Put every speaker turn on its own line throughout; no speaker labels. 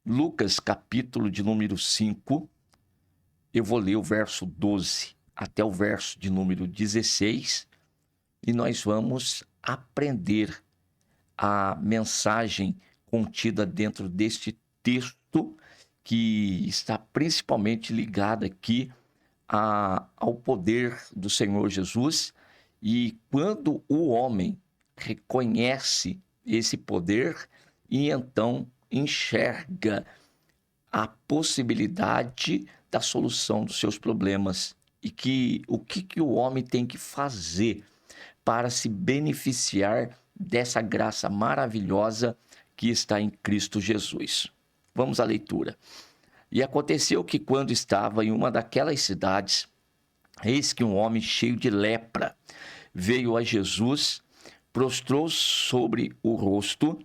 Lucas, capítulo de número 5, eu vou ler o verso 12 até o verso de número 16 e nós vamos aprender a mensagem contida dentro deste texto que está principalmente ligada aqui ao poder do Senhor Jesus. E quando o homem reconhece esse poder e então enxerga a possibilidade da solução dos seus problemas e o que o homem tem que fazer para se beneficiar dessa graça maravilhosa que está em Cristo Jesus. Vamos à leitura. E aconteceu que, quando estava em uma daquelas cidades, eis que um homem cheio de lepra veio a Jesus, prostrou sobre o rosto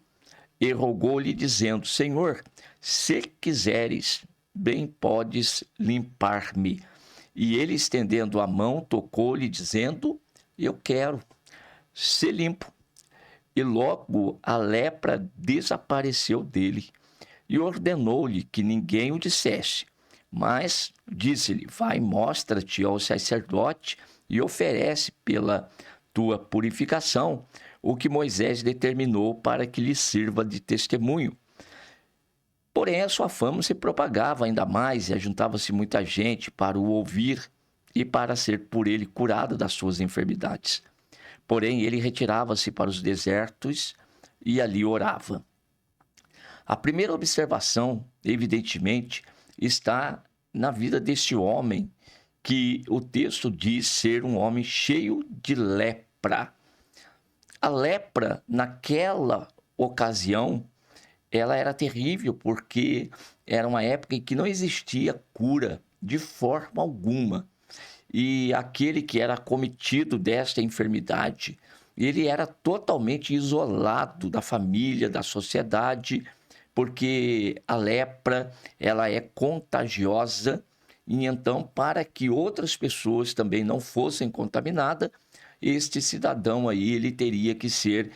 e rogou-lhe, dizendo: Senhor, se quiseres, bem podes limpar-me. E ele, estendendo a mão, tocou-lhe, dizendo: Eu quero ser limpo. E logo a lepra desapareceu dele. E ordenou-lhe que ninguém o dissesse. Mas disse-lhe: Vai, mostra-te ao sacerdote e oferece pela tua purificação o que Moisés determinou para que lhe sirva de testemunho. Porém, a sua fama se propagava ainda mais e ajuntava-se muita gente para o ouvir e para ser por ele curado das suas enfermidades. Porém, ele retirava-se para os desertos e ali orava. A primeira observação, evidentemente, está na vida deste homem, que o texto diz ser um homem cheio de lepra. A lepra, naquela ocasião, ela era terrível, porque era uma época em que não existia cura de forma alguma. E aquele que era acometido desta enfermidade, ele era totalmente isolado da família, da sociedade, porque a lepra, ela é contagiosa, e então, para que outras pessoas também não fossem contaminadas, este cidadão aí, ele teria que ser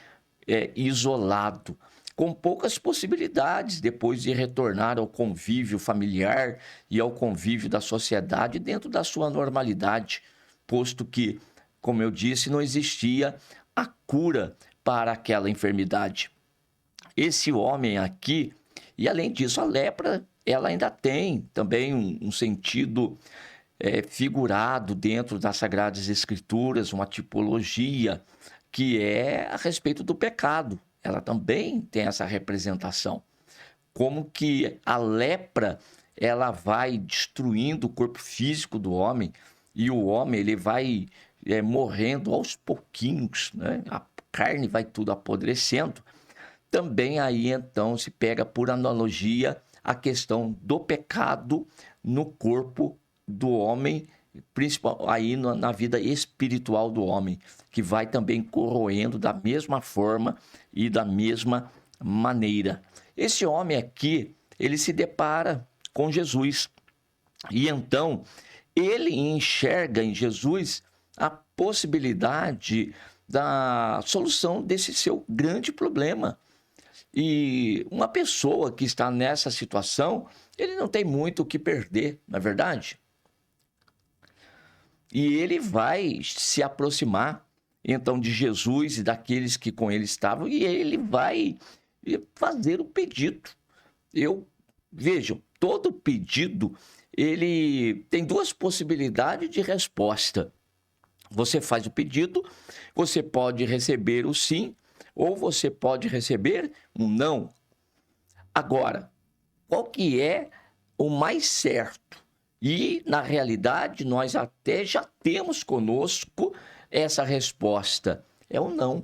isolado, com poucas possibilidades depois de retornar ao convívio familiar e ao convívio da sociedade dentro da sua normalidade, posto que, como eu disse, não existia a cura para aquela enfermidade. Esse homem aqui, e além disso, a lepra, ela ainda tem também um sentido figurado dentro das Sagradas Escrituras, uma tipologia que é a respeito do pecado. Ela também tem essa representação. Como que a lepra, ela vai destruindo o corpo físico do homem, e o homem ele vai morrendo aos pouquinhos, né? A carne vai tudo apodrecendo. Também aí então se pega por analogia a questão do pecado no corpo do homem, principal aí na vida espiritual do homem, que vai também corroendo da mesma forma e da mesma maneira. Esse homem aqui, ele se depara com Jesus, e então ele enxerga em Jesus a possibilidade da solução desse seu grande problema. E uma pessoa que está nessa situação, ele não tem muito o que perder, não é verdade? E ele vai se aproximar, então, de Jesus e daqueles que com ele estavam, e ele vai fazer o pedido. Vejam, todo pedido, ele tem duas possibilidades de resposta. Você faz o pedido, você pode receber o sim, ou você pode receber um não. Agora, qual que é o mais certo? E, na realidade, nós até já temos conosco essa resposta. É o não.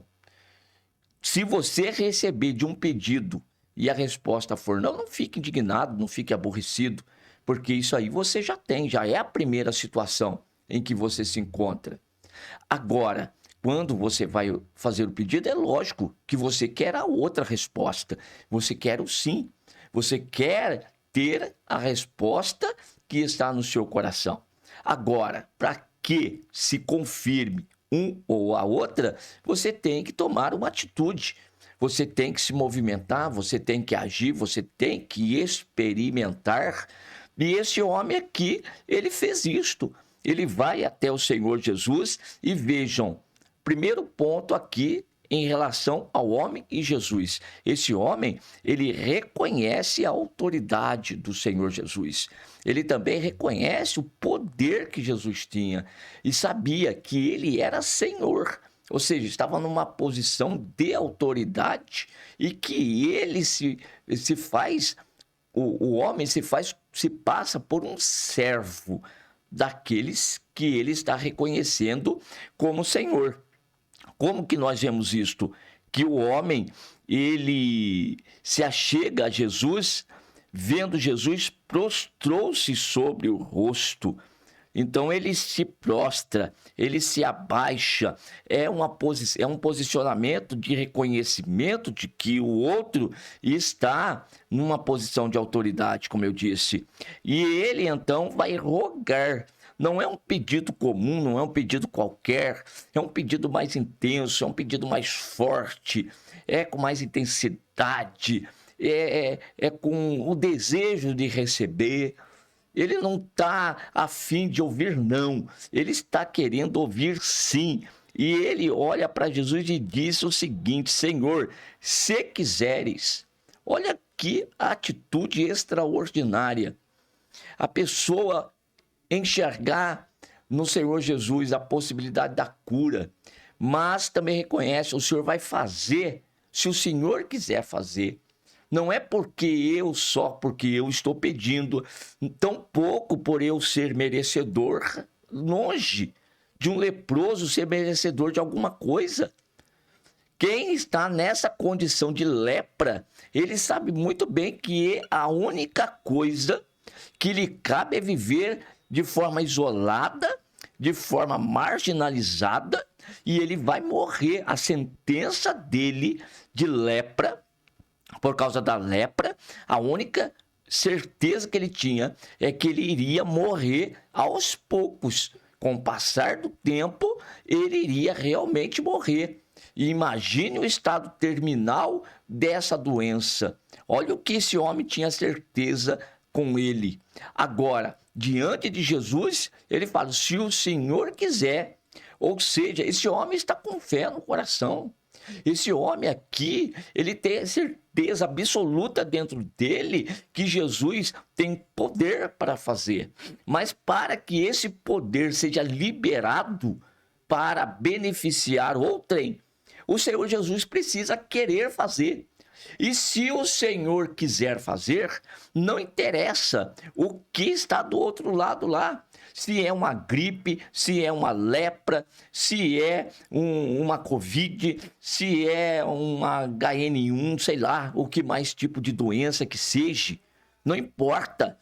Se você receber de um pedido e a resposta for não, não fique indignado, não fique aborrecido, porque isso aí você já tem, já é a primeira situação em que você se encontra. Agora, quando você vai fazer o pedido, é lógico que você quer a outra resposta. Você quer o sim. Você quer ter a resposta que está no seu coração. Agora, para que se confirme um ou a outra, você tem que tomar uma atitude. você tem que se movimentar, você tem que agir, você tem que experimentar. E esse homem aqui, ele fez isto. Ele vai até o Senhor Jesus e vejam, primeiro ponto aqui em relação ao homem e Jesus. Esse homem, ele reconhece a autoridade do Senhor Jesus. Ele também reconhece o poder que Jesus tinha e sabia que ele era Senhor. Ou seja, estava numa posição de autoridade e que ele se faz, o homem se passa por um servo daqueles que ele está reconhecendo como Senhor. Como que nós vemos isto? Que o homem, ele se achega a Jesus, vendo Jesus, prostrou-se sobre o rosto. Então ele se prostra, ele se abaixa, é um posicionamento de reconhecimento de que o outro está numa posição de autoridade, como eu disse. E ele então vai rogar. Não é um pedido comum, não é um pedido qualquer, é um pedido mais intenso, é um pedido mais forte, é com mais intensidade, é com o desejo de receber. Ele não está a fim de ouvir não, ele está querendo ouvir sim. E ele olha para Jesus e diz o seguinte: Senhor, se quiseres. Olha que atitude extraordinária. A pessoa enxergar no Senhor Jesus a possibilidade da cura, mas também reconhece, o Senhor vai fazer se o Senhor quiser fazer. Não é porque eu estou pedindo, tampouco por eu ser merecedor, longe de um leproso ser merecedor de alguma coisa. Quem está nessa condição de lepra, ele sabe muito bem que a única coisa que lhe cabe é viver de forma isolada, de forma marginalizada, e ele vai morrer. A sentença dele de lepra, por causa da lepra, a única certeza que ele tinha é que ele iria morrer aos poucos. Com o passar do tempo, ele iria realmente morrer. E imagine o estado terminal dessa doença. Olha o que esse homem tinha certeza com ele. Agora, diante de Jesus, ele fala, se o Senhor quiser. Ou seja, esse homem está com fé no coração. Esse homem aqui, ele tem certeza absoluta dentro dele que Jesus tem poder para fazer. Mas para que esse poder seja liberado para beneficiar outrem, o Senhor Jesus precisa querer fazer. E se o Senhor quiser fazer, não interessa o que está do outro lado lá. Se é uma gripe, se é uma lepra, se é uma Covid, se é uma HN1, sei lá, o que mais tipo de doença que seja, não importa.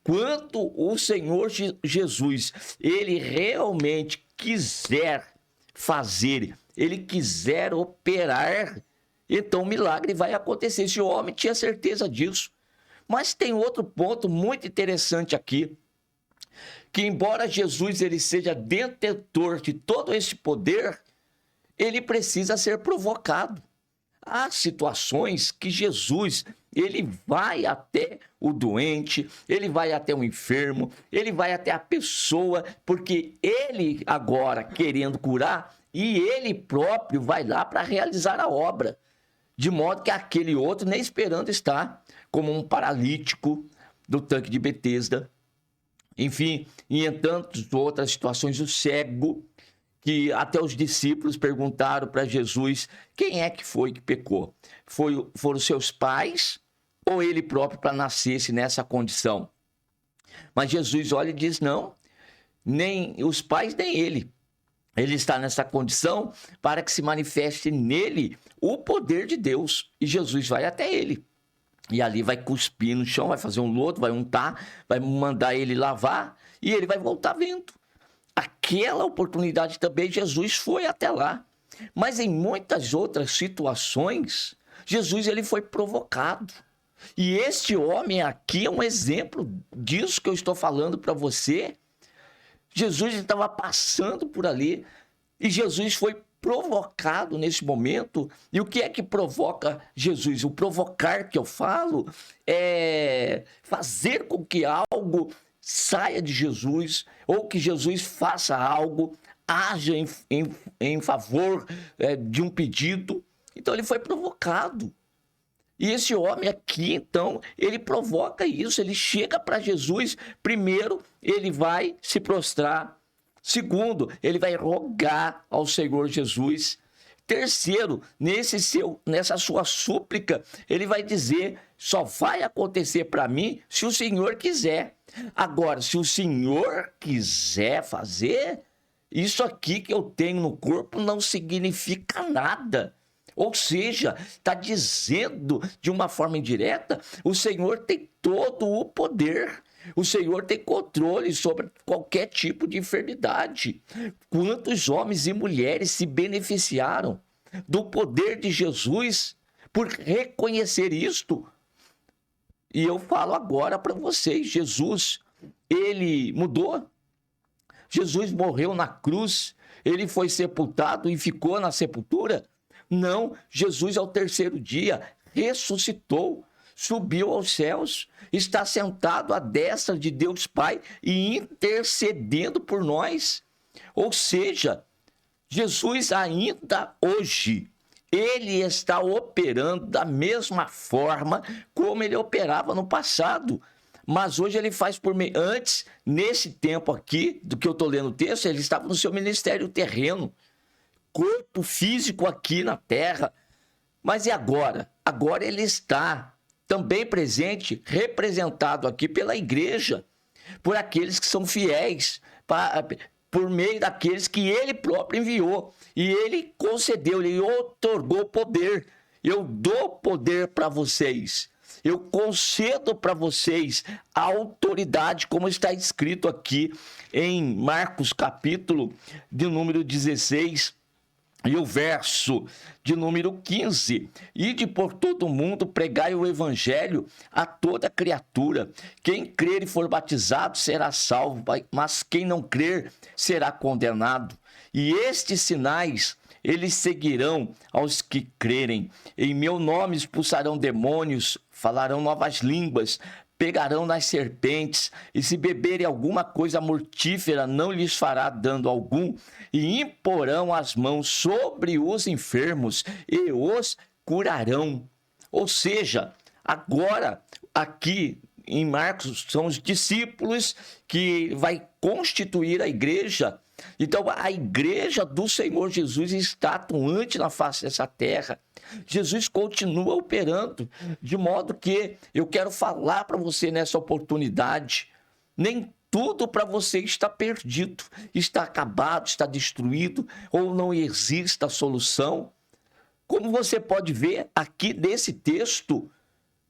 Quando o Senhor Jesus, ele realmente quiser fazer, ele quiser operar, então o milagre vai acontecer. Esse homem tinha certeza disso. Mas tem outro ponto muito interessante aqui, que embora Jesus ele seja detentor de todo esse poder, ele precisa ser provocado. Há situações que Jesus, ele vai até o doente, ele vai até o enfermo, ele vai até a pessoa, porque ele agora querendo curar, e ele próprio vai lá para realizar a obra. De modo que aquele outro nem esperando está, como um paralítico do tanque de Betesda. Enfim, e em tantas outras situações, o cego, que até os discípulos perguntaram para Jesus quem é que foi que pecou. Foram seus pais ou ele próprio para nascesse nessa condição? Mas Jesus olha e diz, não, nem os pais nem ele. Ele está nessa condição para que se manifeste nele o poder de Deus. E Jesus vai até ele. E ali vai cuspir no chão, vai fazer um lodo, vai untar, vai mandar ele lavar e ele vai voltar vendo. Aquela oportunidade também, Jesus foi até lá. Mas em muitas outras situações, Jesus ele foi provocado. E este homem aqui é um exemplo disso que eu estou falando para você. Jesus estava passando por ali e Jesus foi provocado nesse momento. E o que é que provoca Jesus? O provocar que eu falo é fazer com que algo saia de Jesus, ou que Jesus faça algo, haja em favor de um pedido. Então ele foi provocado. E esse homem aqui, então, ele provoca isso, ele chega para Jesus. Primeiro, ele vai se prostrar. Segundo, ele vai rogar ao Senhor Jesus. Terceiro, nessa sua súplica, ele vai dizer: só vai acontecer para mim se o Senhor quiser. Agora, se o Senhor quiser fazer, isso aqui que eu tenho no corpo não significa nada. Ou seja, está dizendo de uma forma indireta, o Senhor tem todo o poder. O Senhor tem controle sobre qualquer tipo de enfermidade. Quantos homens e mulheres se beneficiaram do poder de Jesus por reconhecer isto? E eu falo agora para vocês, Jesus, ele mudou. Jesus morreu na cruz, ele foi sepultado e ficou na sepultura. Não, Jesus ao terceiro dia ressuscitou, subiu aos céus, está sentado à destra de Deus Pai e intercedendo por nós. Ou seja, Jesus ainda hoje, ele está operando da mesma forma como ele operava no passado. Mas hoje ele faz por meio. Antes, nesse tempo aqui, do que eu estou lendo o texto, ele estava no seu ministério terreno, corpo físico aqui na terra. Mas e agora? Agora ele está também presente, representado aqui pela igreja, por aqueles que são fiéis, por meio daqueles que ele próprio enviou. E ele concedeu, ele otorgou poder. Eu dou poder para vocês. Eu concedo para vocês a autoridade, como está escrito aqui em Marcos, capítulo de número 16, e o verso de número 15. Ide por todo mundo, pregai o evangelho a toda criatura. Quem crer e for batizado será salvo, mas quem não crer será condenado. E estes sinais, eles seguirão aos que crerem. Em meu nome expulsarão demônios, falarão novas línguas, pegarão nas serpentes, e se beberem alguma coisa mortífera, não lhes fará dano algum, e imporão as mãos sobre os enfermos e os curarão. Ou seja, agora, aqui em Marcos, são os discípulos que vai constituir a igreja. Então, a igreja do Senhor Jesus está atuante na face dessa terra. Jesus continua operando, de modo que eu quero falar para você nessa oportunidade, nem tudo para você está perdido, está acabado, está destruído, ou não existe a solução. Como você pode ver aqui nesse texto,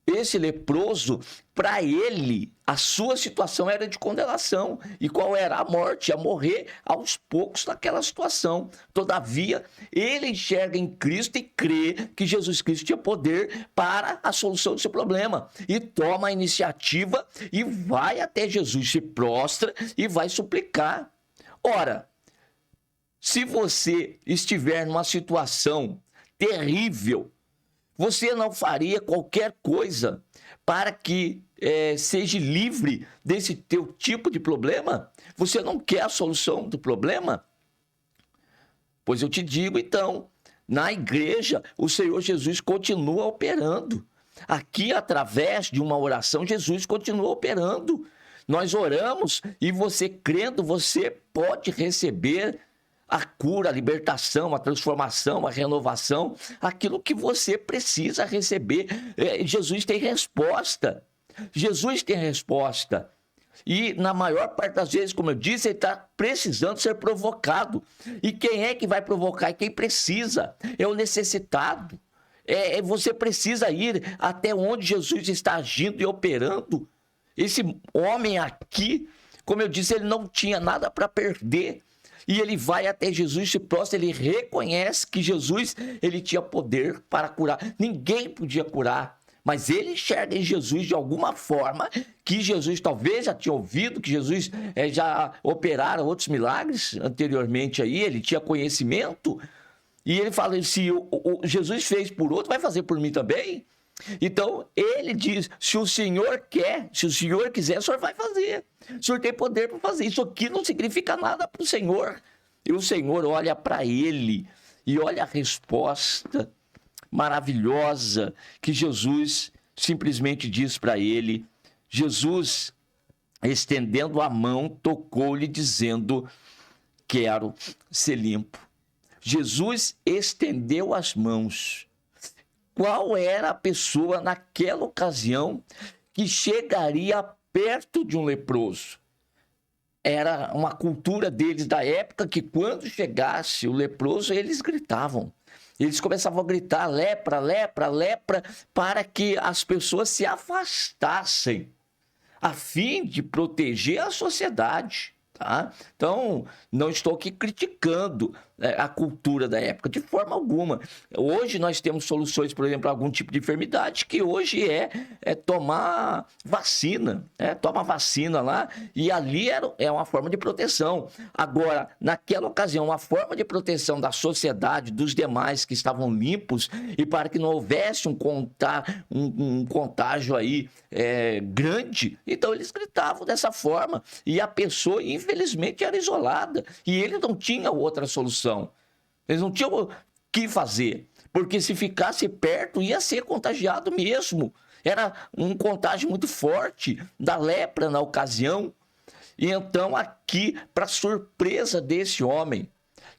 esse leproso, para ele, a sua situação era de condenação. E qual era a morte? A morrer aos poucos naquela situação. Todavia, ele enxerga em Cristo e crê que Jesus Cristo tinha poder para a solução do seu problema. E toma a iniciativa e vai até Jesus, se prostra e vai suplicar. Ora, se você estiver numa situação terrível, você não faria qualquer coisa para que seja livre desse teu tipo de problema? Você não quer a solução do problema? Pois eu te digo, então, na igreja, o Senhor Jesus continua operando. Aqui, através de uma oração, Jesus continua operando. Nós oramos e você crendo, você pode receber a cura, a libertação, a transformação, a renovação, aquilo que você precisa receber. Jesus tem resposta. Jesus tem resposta. E na maior parte das vezes, como eu disse, ele está precisando ser provocado. E quem é que vai provocar? É quem precisa. É o necessitado. Você precisa ir até onde Jesus está agindo e operando. Esse homem aqui, como eu disse, ele não tinha nada para perder. E ele vai até Jesus, se prostra, ele reconhece que Jesus, ele tinha poder para curar. Ninguém podia curar, mas ele enxerga em Jesus de alguma forma que Jesus talvez já tinha ouvido, que Jesus já operara outros milagres anteriormente aí, ele tinha conhecimento. E ele fala, se Jesus fez por outro, vai fazer por mim também? Então, ele diz, se o Senhor quer, se o Senhor quiser, o Senhor vai fazer. O Senhor tem poder para fazer. Isso aqui não significa nada para o Senhor. E o Senhor olha para ele e olha a resposta maravilhosa que Jesus simplesmente diz para ele. Jesus, estendendo a mão, tocou-lhe dizendo, quero ser limpo. Jesus estendeu as mãos. Qual era a pessoa naquela ocasião que chegaria perto de um leproso? Era uma cultura deles da época que quando chegasse o leproso, eles gritavam. Eles começavam a gritar lepra, lepra, lepra, para que as pessoas se afastassem, a fim de proteger a sociedade. Tá? Então, não estou aqui criticando a cultura da época, de forma alguma. Hoje nós temos soluções, por exemplo, para algum tipo de enfermidade, que hoje é tomar vacina. Toma vacina lá, e ali é uma forma de proteção. Agora, naquela ocasião, uma forma de proteção da sociedade, dos demais que estavam limpos, e para que não houvesse um contágio aí grande, então eles gritavam dessa forma, e a pessoa, infelizmente, era isolada, e ele não tinha outra solução. Eles não tinham o que fazer, porque se ficasse perto, ia ser contagiado mesmo. Era um contágio muito forte da lepra na ocasião. E então, aqui, para surpresa desse homem,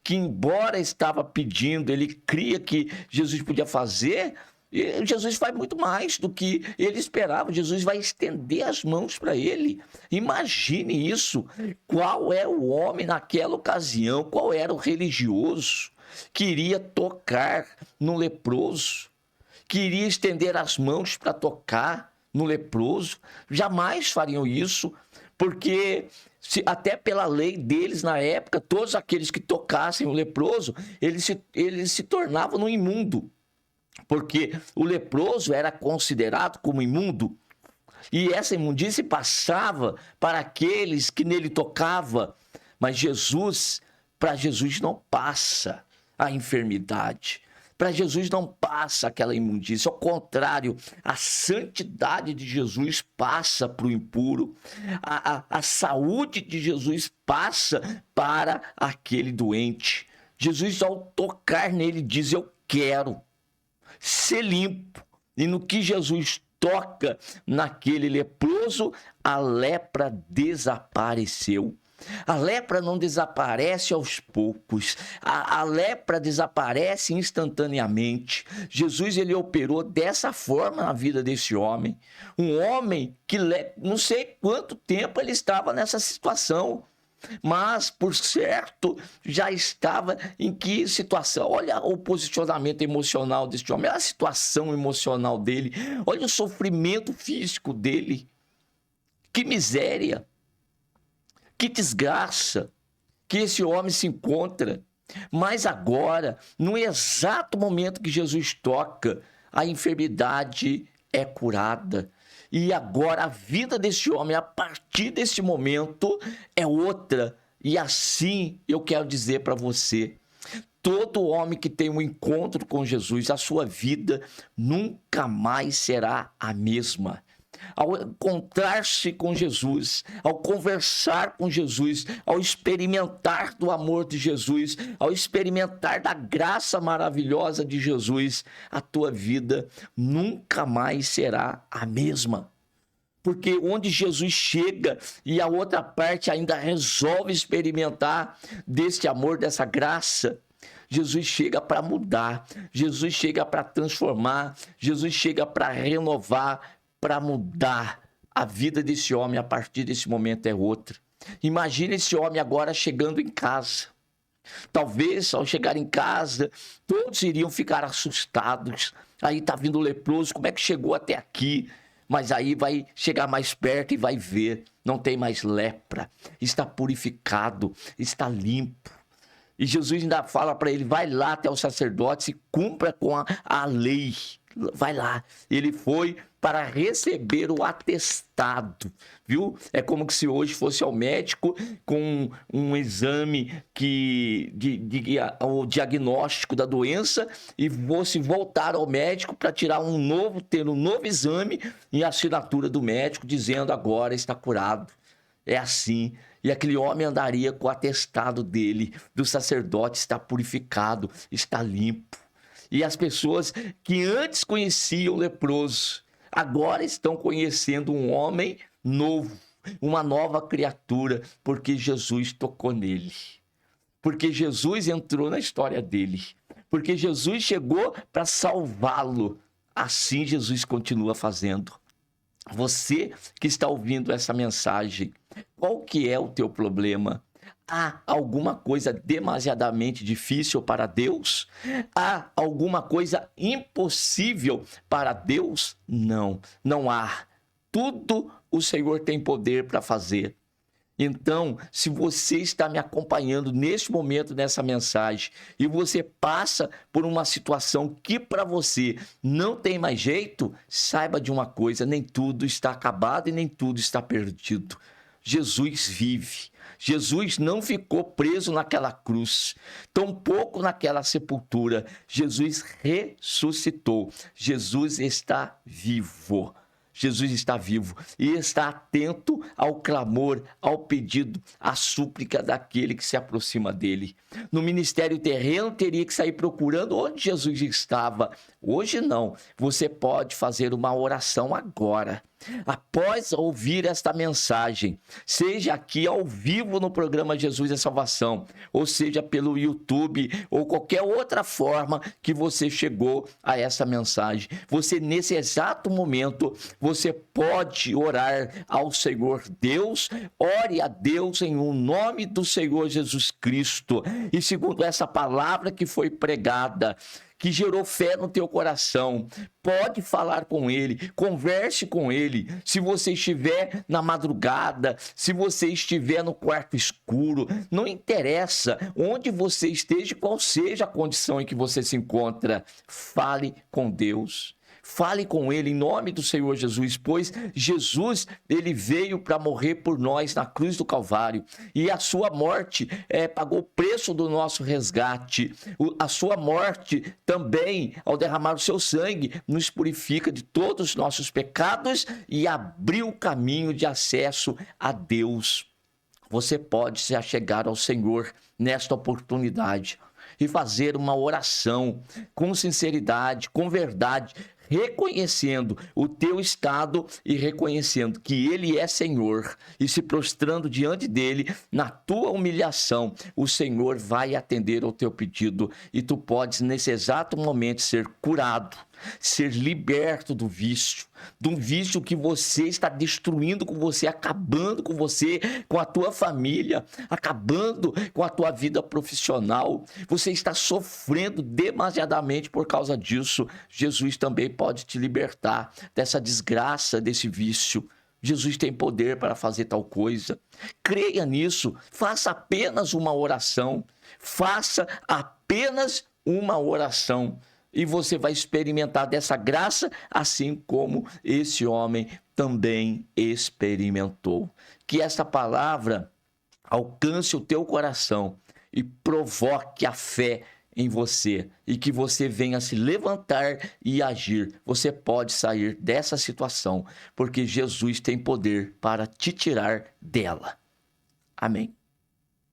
que embora estava pedindo, ele cria que Jesus podia fazer, e Jesus faz muito mais do que ele esperava. Jesus vai estender as mãos para ele. Imagine isso. Qual é o homem naquela ocasião? Qual era o religioso que iria tocar no leproso? Que iria estender as mãos para tocar no leproso? Jamais fariam isso, porque até pela lei deles na época, todos aqueles que tocassem o leproso, eles se tornavam um imundo. Porque o leproso era considerado como imundo, e essa imundície passava para aqueles que nele tocava. Mas para Jesus não passa a enfermidade, para Jesus não passa aquela imundície. Ao contrário, a santidade de Jesus passa para o impuro, a saúde de Jesus passa para aquele doente. Jesus, ao tocar nele, diz, eu quero ser limpo. E no que Jesus toca naquele leproso, a lepra desapareceu. A lepra não desaparece aos poucos, a lepra desaparece instantaneamente. Jesus, ele operou dessa forma na vida desse homem. Um homem que não sei quanto tempo ele estava nessa situação, mas, por certo, já estava em que situação? Olha o posicionamento emocional desse homem, olha a situação emocional dele, olha o sofrimento físico dele. Que miséria, que desgraça que esse homem se encontra. Mas agora, no exato momento que Jesus toca, a enfermidade é curada. E agora a vida desse homem, a partir desse momento, é outra. E assim eu quero dizer para você, todo homem que tem um encontro com Jesus, a sua vida nunca mais será a mesma. Ao encontrar-se com Jesus, ao conversar com Jesus, ao experimentar do amor de Jesus, ao experimentar da graça maravilhosa de Jesus, a tua vida nunca mais será a mesma. Porque onde Jesus chega e a outra parte ainda resolve experimentar desse amor, dessa graça, Jesus chega para mudar, Jesus chega para transformar, Jesus chega para renovar, para mudar. A vida desse homem a partir desse momento é outra. Imagina esse homem agora chegando em casa. Talvez ao chegar em casa todos iriam ficar assustados. Aí está vindo o leproso, como é que chegou até aqui? Mas aí vai chegar mais perto e vai ver, não tem mais lepra, está purificado, está limpo. E Jesus ainda fala para ele, vai lá até os sacerdotes e cumpra com a lei. vai lá. Ele foi para receber o atestado, viu? É como que se hoje fosse ao médico com um exame o diagnóstico da doença e fosse voltar ao médico para ter um novo exame e a assinatura do médico dizendo agora está curado. É assim. E aquele homem andaria com o atestado dele, do sacerdote, está purificado, está limpo. E as pessoas que antes conheciam o leproso, agora estão conhecendo um homem novo, uma nova criatura, porque Jesus tocou nele. Porque Jesus entrou na história dele. Porque Jesus chegou para salvá-lo. Assim Jesus continua fazendo. Você que está ouvindo essa mensagem, qual que é o teu problema? Há alguma coisa demasiadamente difícil para Deus? Há alguma coisa impossível para Deus? Não, não há. Tudo o Senhor tem poder para fazer. Então, se você está me acompanhando neste momento, nessa mensagem, e você passa por uma situação que para você não tem mais jeito, saiba de uma coisa, nem tudo está acabado e nem tudo está perdido. Jesus vive. Jesus não ficou preso naquela cruz, tampouco naquela sepultura. Jesus ressuscitou. Jesus está vivo. Jesus está vivo e está atento ao clamor, ao pedido, à súplica daquele que se aproxima dele. No ministério terreno, teria que sair procurando onde Jesus estava. Hoje não. Você pode fazer uma oração agora. Após ouvir esta mensagem, seja aqui ao vivo no programa Jesus é Salvação, ou seja pelo YouTube ou qualquer outra forma que você chegou a essa mensagem, você nesse exato momento, você pode orar ao Senhor Deus, ore a Deus em o nome do Senhor Jesus Cristo, e segundo essa palavra que foi pregada, que gerou fé no teu coração, pode falar com ele, converse com ele. Se você estiver na madrugada, se você estiver no quarto escuro, não interessa onde você esteja, qual seja a condição em que você se encontra, fale com Deus. Fale com ele em nome do Senhor Jesus, pois Jesus, ele veio para morrer por nós na cruz do Calvário, e a sua morte pagou o preço do nosso resgate. A sua morte também, ao derramar o seu sangue, nos purifica de todos os nossos pecados e abriu o caminho de acesso a Deus. Você pode se achegar ao Senhor nesta oportunidade e fazer uma oração com sinceridade, com verdade, reconhecendo o teu estado e reconhecendo que Ele é Senhor e se prostrando diante dEle, na tua humilhação, o Senhor vai atender ao teu pedido e tu podes nesse exato momento ser curado, ser liberto do vício, de um vício que você está destruindo com você, acabando com você, com a tua família, acabando com a tua vida profissional. Você está sofrendo demasiadamente por causa disso. Jesus também pode te libertar dessa desgraça, desse vício. Jesus tem poder para fazer tal coisa. Creia nisso. Faça apenas uma oração. Faça apenas uma oração. E você vai experimentar dessa graça, assim como esse homem também experimentou. Que essa palavra alcance o teu coração e provoque a fé em você e que você venha se levantar e agir. Você pode sair dessa situação, porque Jesus tem poder para te tirar dela. Amém.